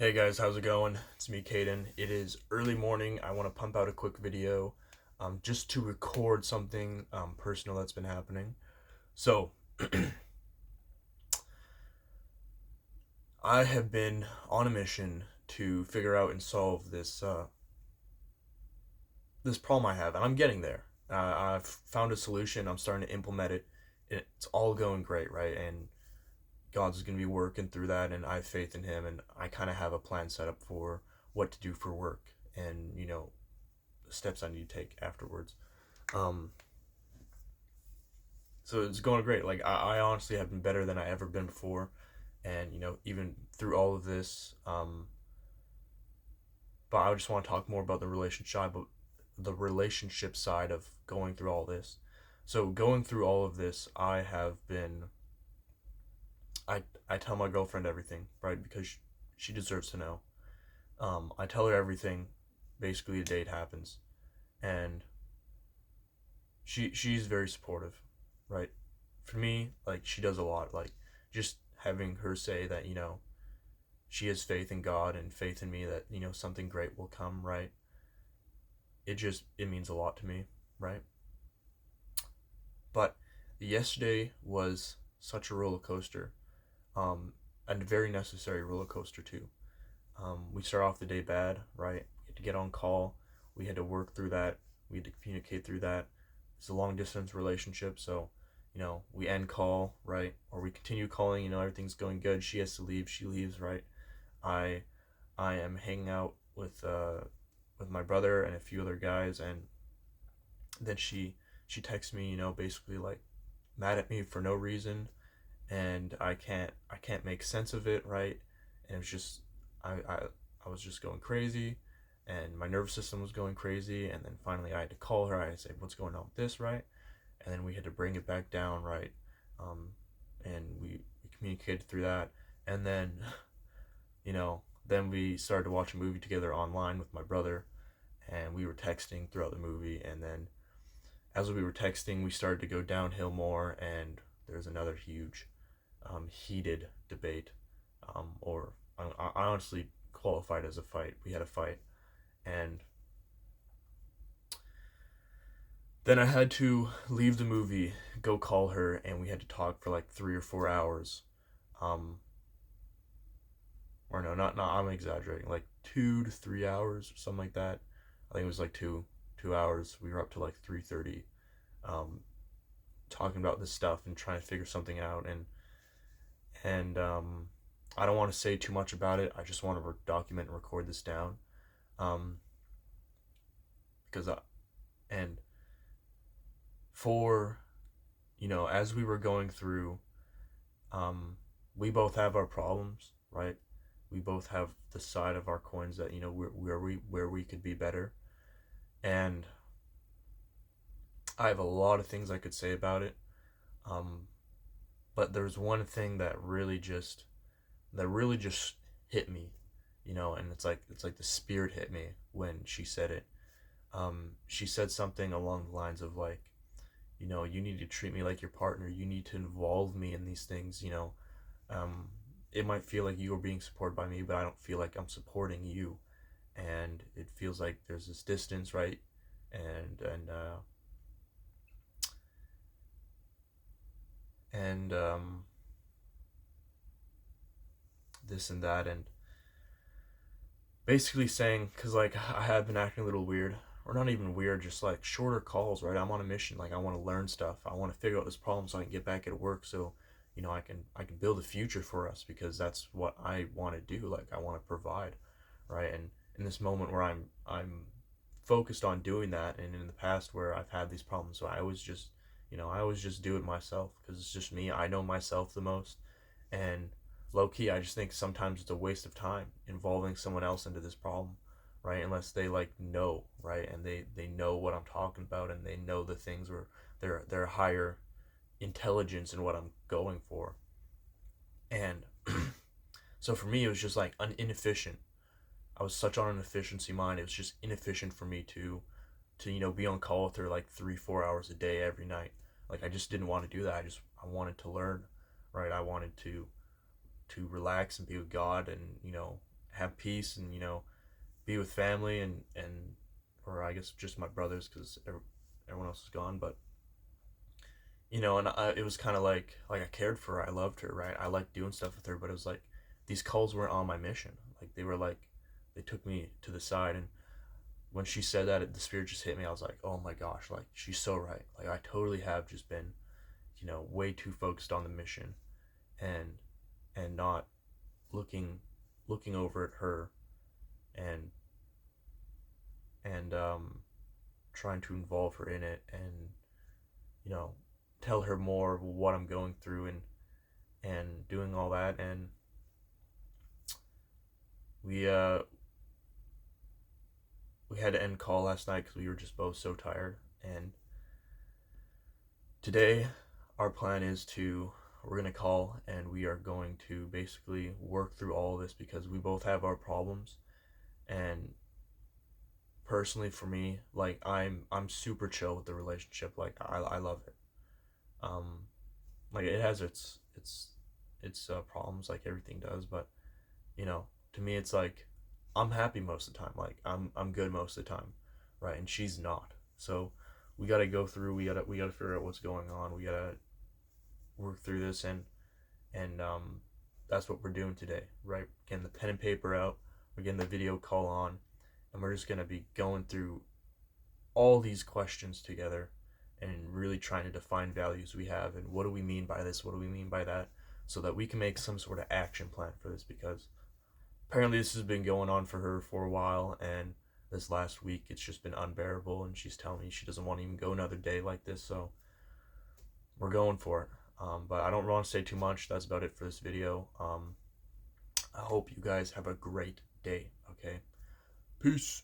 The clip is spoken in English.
Hey guys, how's it going? It's me, Caden. It is early morning. I want to pump out a quick video just to record something personal that's been happening. So, I have been on a mission to figure out and solve this problem I have, and I'm getting there. I've found a solution. I'm starting to implement it. It's all going great, right? And God's going to be working through that, and I have faith in Him, and I kind of have a plan set up for what to do for work, and the steps I need to take afterwards. Um, so it's going great. Like I honestly have been better than I ever been before, and even through all of this. But I just want to talk more about the relationship side of going through all this. So going through all of this, I have been. I tell my girlfriend everything, right? Because she deserves to know. I tell her everything. Basically, a date happens, and she's very supportive, right? For me, like she does a lot. Like just having her say that she has faith in God and faith in me that something great will come, right? It means a lot to me, right? But yesterday was such a roller coaster, and a very necessary roller coaster too. We start off the day bad, right? We had to get on call. We had to work through that. We had to communicate through that. It's a long distance relationship, so we end call, right? Or we continue calling, everything's going good. She has to leave, she leaves, right? I I am hanging out with my brother and a few other guys, and then she texts me, basically like mad at me for no reason, and I can't make sense of it, right? And it was just I was just going crazy, and my nervous system was going crazy, and then finally I had to call her. I had to say, what's going on with this, right? And then we had to bring it back down, right? um, and we communicated through that, and then then we started to watch a movie together online with my brother, and we were texting throughout the movie, and then as we were texting we started to go downhill more, and there's another huge heated debate, or I honestly qualified as a fight. We had a fight, and then I had to leave the movie, go call her, and we had to talk for like 3 or 4 hours. Um, or no, not I'm exaggerating, like 2 to 3 hours or something like that. I think it was like two hours. We were up to like 3:30, um, talking about this stuff and trying to figure something out. And I don't want to say too much about it. I just want to document and record this down, um, because and for as we were going through, um, we both have our problems, right? We both have the side of our coins that where we could be better, and I have a lot of things I could say about it. Um, but there's one thing that really just hit me, and it's like the spirit hit me when she said it. She said something along the lines of like, you need to treat me like your partner. You need to involve me in these things. Um, it might feel like you are being supported by me, but I don't feel like I'm supporting you, and it feels like there's this distance, right? And this and that, and basically saying, because like I have been acting a little weird, or not even weird, just like shorter calls, right? I'm on a mission. Like I want to learn stuff. I want to figure out this problem so I can get back at work. So I can build a future for us, because that's what I want to do. Like I want to provide, right? And in this moment where I'm focused on doing that, and in the past where I've had these problems, so I always just do it myself, because it's just me. I know myself the most, and low key, I just think sometimes it's a waste of time involving someone else into this problem, right? Unless they like know, right, and they know what I'm talking about, and they know the things where they're higher intelligence in what I'm going for. And so for me, it was just like an inefficient. I was such on an efficiency mind. It was just inefficient for me to be on call with her like 3 4 hours a day every night. Like I just didn't want to do that. I wanted to learn, right? I wanted to relax and be with God, and have peace and, you know, be with family and or I guess just my brothers because everyone else is gone. But you know, and it was kind of like I cared for her. I loved her, right? I liked doing stuff with her, but it was like these calls weren't on my mission. Like they were like they took me to the side, and when she said that, the spirit just hit me. I was like, oh my gosh, like she's so right. Like I totally have just been, you know, way too focused on the mission and not looking over at her and trying to involve her in it and, you know, tell her more of what I'm going through and doing all that. And we we had to end call last night because we were just both so tired. And today our plan is to we're going to call and we are going to basically work through all of this because we both have our problems. And personally for me, like I'm super chill with the relationship. Like I love it. um like it has its problems like everything does, but you know, to me it's like I'm happy most of the time. Like I'm good most of the time, right? And she's not. So we got to go through, we got to figure out what's going on. We got to work through this and that's what we're doing today, right? Getting the pen and paper out, we're getting the video call on, and we're just going to be going through all these questions together and really trying to define values we have and what do we mean by this, what do we mean by that, so that we can make some sort of action plan for this. Because apparently this has been going on for her for a while, and this last week it's just been unbearable, and she's telling me she doesn't want to even go another day like this. So we're going for it. But I don't want to say too much. That's about it for this video. I hope you guys have a great day. Okay, peace.